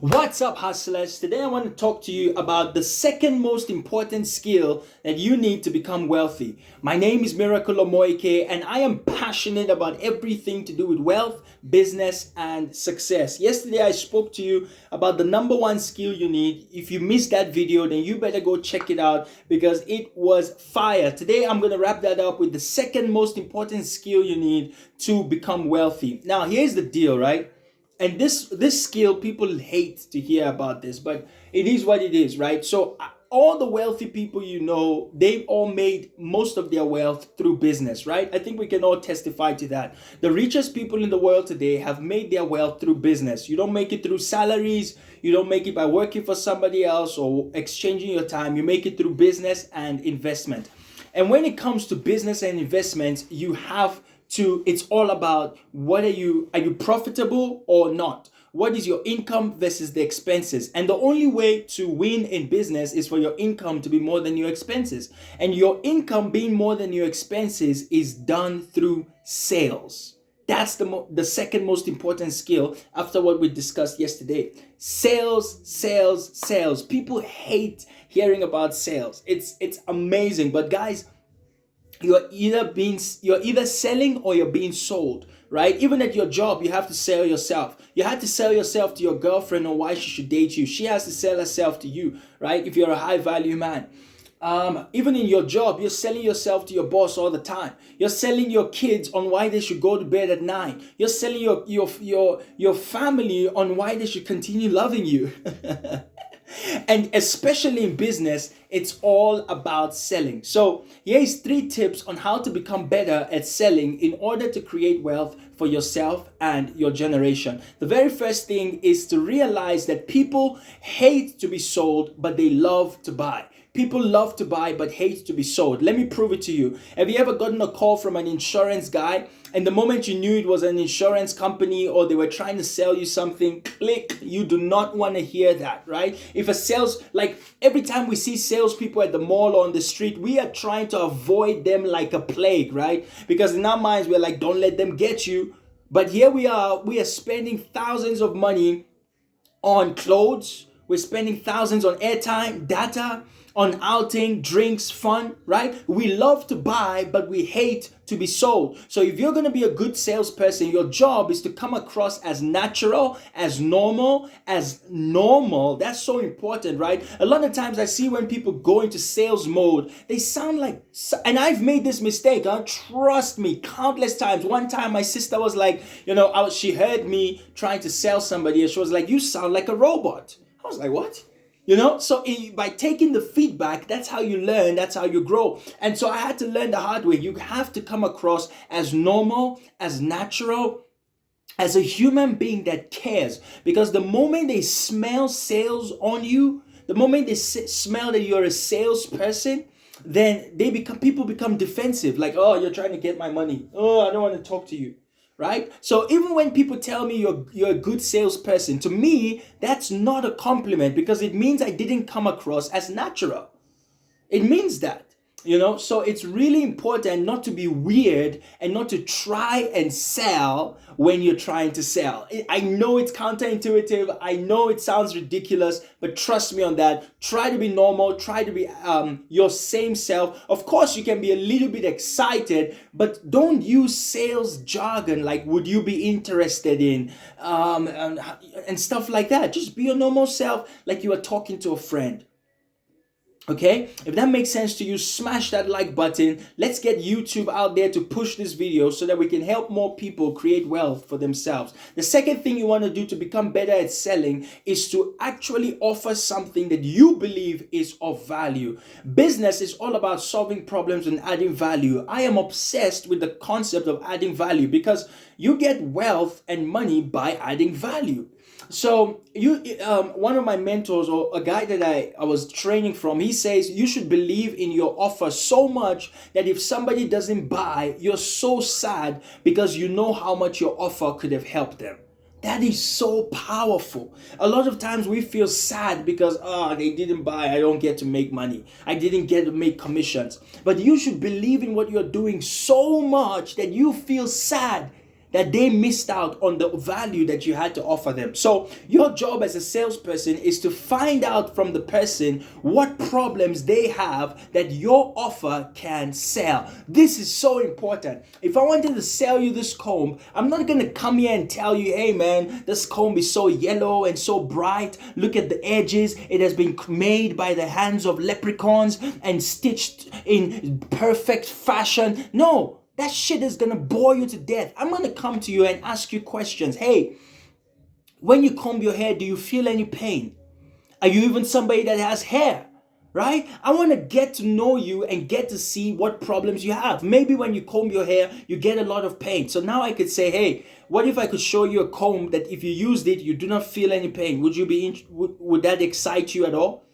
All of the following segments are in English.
What's up, hustlers? Today I want to talk to you about the second most important skill that you need to become wealthy. My name is Miracle Omoike, and I am passionate about everything to do with wealth, business, and success. Yesterday I spoke to you about the number one skill you need. If you missed that video, then you better go check it out because it was fire. Today I'm going to wrap that up with the second most important skill you need to become wealthy. Now, here's the deal, right? And this skill, people hate to hear about this, but it is what it is, right? So all the wealthy people you know, they've all made most of their wealth through business, right? I think we can all testify to that. The richest people in the world today have made their wealth through business. You don't make it through salaries. You don't make it by working for somebody else or exchanging your time. You make it through business and investment. And when it comes to business and investment, it's all about are you profitable or not? What is your income versus the expenses? And the only way to win in business is for your income to be more than your expenses. And your income being more than your expenses is done through sales. That's the second most important skill after what we discussed yesterday. Sales, sales, sales. People hate hearing about sales. It's amazing, but guys, you're either selling or you're being sold, right? Even at your job, you have to sell yourself. You have to sell yourself to your girlfriend on why she should date you. She has to sell herself to you, right? If you're a high value man. Even in your job, you're selling yourself to your boss all the time. You're selling your kids on why they should go to bed at 9. You're selling your family on why they should continue loving you. And especially in business, it's all about selling. So here's 3 tips on how to become better at selling in order to create wealth for yourself and your generation. The very first thing is to realize that people hate to be sold, but they love to buy. People love to buy but hate to be sold. Let me prove it to you. Have you ever gotten a call from an insurance guy and the moment you knew it was an insurance company or they were trying to sell you something, click, you do not want to hear that, right? Every time we see salespeople at the mall or on the street, we are trying to avoid them like a plague, right? Because in our minds, we're like, don't let them get you. But here we are spending thousands of money on clothes. We're spending thousands on airtime, data, on outing, drinks, fun, right? We love to buy, but we hate to be sold. So if you're going to be a good salesperson, your job is to come across as natural, as normal. That's so important, right? A lot of times I see when people go into sales mode, they sound like, and I've made this mistake, trust me, countless times. One time my sister was like, she heard me trying to sell somebody and she was like, you sound like a robot. I was like, what? So by taking the feedback, that's how you learn, that's how you grow. And so I had to learn the hard way. You have to come across as normal, as natural, as a human being that cares. Because the moment they smell sales on you, the moment they smell that you're a salesperson, then people become defensive. Like, oh, you're trying to get my money. Oh, I don't want to talk to you. Right? So even when people tell me you're a good salesperson, to me, that's not a compliment because it means I didn't come across as natural. It means that. So it's really important not to be weird and not to try and sell when you're trying to sell. I know it's counterintuitive. I know it sounds ridiculous, but trust me on that. Try to be normal. Try to be your same self. Of course, you can be a little bit excited, but don't use sales jargon like would you be interested in and stuff like that. Just be your normal self like you are talking to a friend. Okay, if that makes sense to you, smash that like button. Let's get YouTube out there to push this video so that we can help more people create wealth for themselves. The second thing you want to do to become better at selling is to actually offer something that you believe is of value. Business is all about solving problems and adding value. I am obsessed with the concept of adding value because you get wealth and money by adding value. So one of my mentors or a guy that I was training from, he says you should believe in your offer so much that if somebody doesn't buy, you're so sad because you know how much your offer could have helped them. That is so powerful. A lot of times we feel sad because they didn't buy, I don't get to make money. I didn't get to make commissions. But you should believe in what you're doing so much that you feel sad that they missed out on the value that you had to offer them. So your job as a salesperson is to find out from the person what problems they have that your offer can sell. This is so important. If I wanted to sell you this comb, I'm not going to come here and tell you, hey man, this comb is so yellow and so bright. Look at the edges. It has been made by the hands of leprechauns and stitched in perfect fashion. No. That shit is gonna bore you to death. I'm gonna come to you and ask you questions. Hey, when you comb your hair, do you feel any pain? Are you even somebody that has hair? Right? I want to get to know you and get to see what problems you have. Maybe when you comb your hair, you get a lot of pain. So now I could say, hey, what if I could show you a comb that if you used it, you do not feel any pain? Would that excite you at all?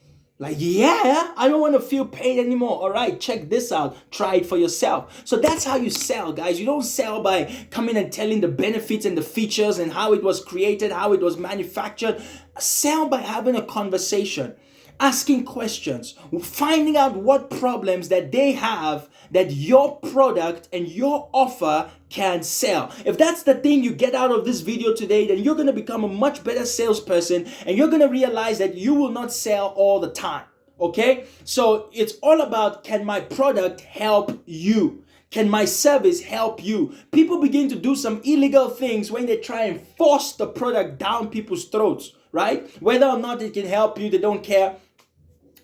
Like, yeah, I don't want to feel pain anymore. All right, check this out. Try it for yourself. So that's how you sell, guys. You don't sell by coming and telling the benefits and the features and how it was created, how it was manufactured. Sell by having a conversation, asking questions, finding out what problems that they have that your product and your offer can sell. If that's the thing you get out of this video today, then you're going to become a much better salesperson and you're going to realize that you will not sell all the time. Okay? So it's all about, can my product help you? Can my service help you? People begin to do some illegal things when they try and force the product down people's throats, right? Whether or not it can help you, they don't care.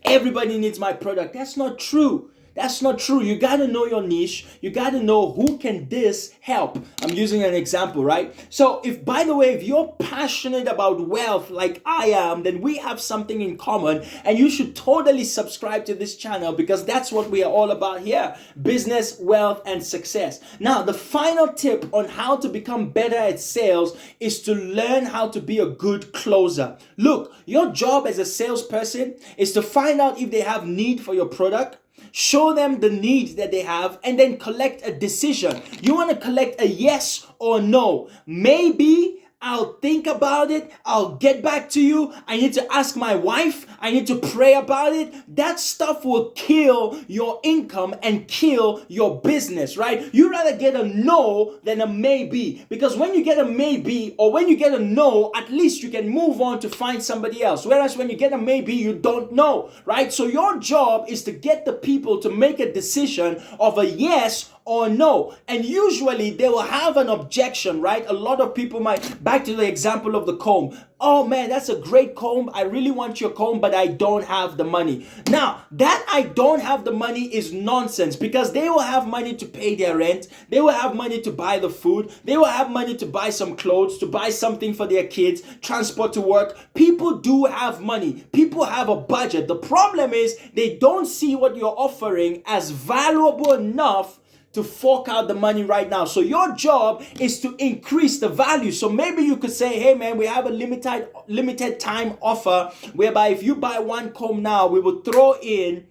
Everybody needs my product. That's not true. That's not true. You got to know your niche. You got to know who can this help. I'm using an example, right? So if, by the way, if you're passionate about wealth like I am, then we have something in common and you should totally subscribe to this channel because that's what we are all about here. Business, wealth, and success. Now, the final tip on how to become better at sales is to learn how to be a good closer. Look, your job as a salesperson is to find out if they have need for your product, show them the needs that they have, and then collect a decision. You want to collect a yes or no. Maybe I'll think about it. I'll get back to you. I need to ask my wife. I need to pray about it. That stuff will kill your income and kill your business, right? You'd rather get a no than a maybe. Because when you get a maybe or when you get a no, at least you can move on to find somebody else. Whereas when you get a maybe, you don't know, right? So your job is to get the people to make a decision of a yes or no. And usually they will have an objection, right? A lot of people might, back to the example of the comb. Oh man, that's a great comb. I really want your comb, but I don't have the money. Now, that I don't have the money is nonsense because they will have money to pay their rent. They will have money to buy the food. They will have money to buy some clothes, to buy something for their kids, transport to work. People do have money. People have a budget. The problem is they don't see what you're offering as valuable enough to fork out the money right now. So your job is to increase the value. So maybe you could say, hey man, we have a limited time offer whereby if you buy one comb now, we will throw in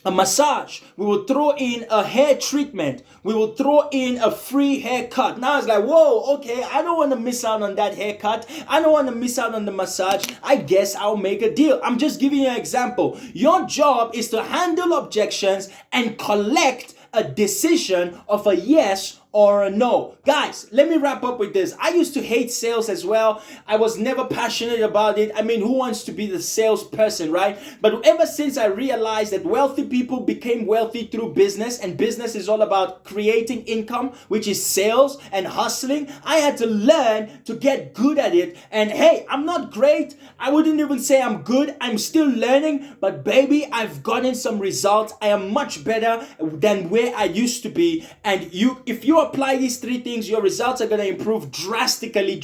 a massage. We will throw in a hair treatment. We will throw in a free haircut. Now it's like, whoa, okay, I don't want to miss out on that haircut. I don't want to miss out on the massage. I guess I'll make a deal. I'm just giving you an example. Your job is to handle objections and collect a decision of a yes or a no. Guys, let me wrap up with this. I used to hate sales as well. I was never passionate about it. I mean, who wants to be the salesperson, right? But ever since I realized that wealthy people became wealthy through business, and business is all about creating income, which is sales and hustling, I had to learn to get good at it. And hey, I'm not great. I wouldn't even say I'm good. I'm still learning, but baby, I've gotten some results. I am much better than where I used to be. And if you apply these three things, your results are going to improve drastically.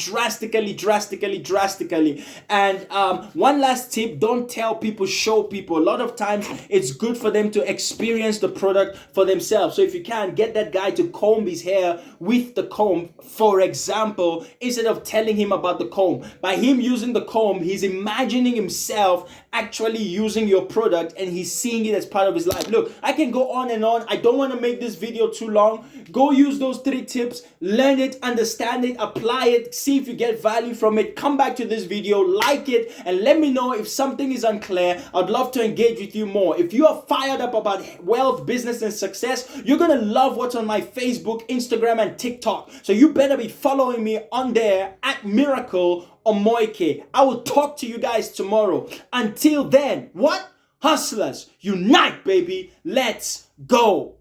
And one last tip, don't tell people, show people. A lot of times it's good for them to experience the product for themselves. So if you can, get that guy to comb his hair with the comb, for example, instead of telling him about the comb. By him using the comb, he's imagining himself actually using your product and he's seeing it as part of his life. Look, I can go on and on. I don't want to make this video too long. Go use those 3 tips, learn it, understand it, apply it, see if you get value from it. Come back to this video, like it, and let me know if something is unclear. I'd love to engage with you more. If you are fired up about wealth, business, and success, you're gonna love what's on my Facebook, Instagram, and TikTok. So you better be following me on there at Miracle Omoike. I will talk to you guys tomorrow. Until then, what? Hustlers, unite, baby. Let's go.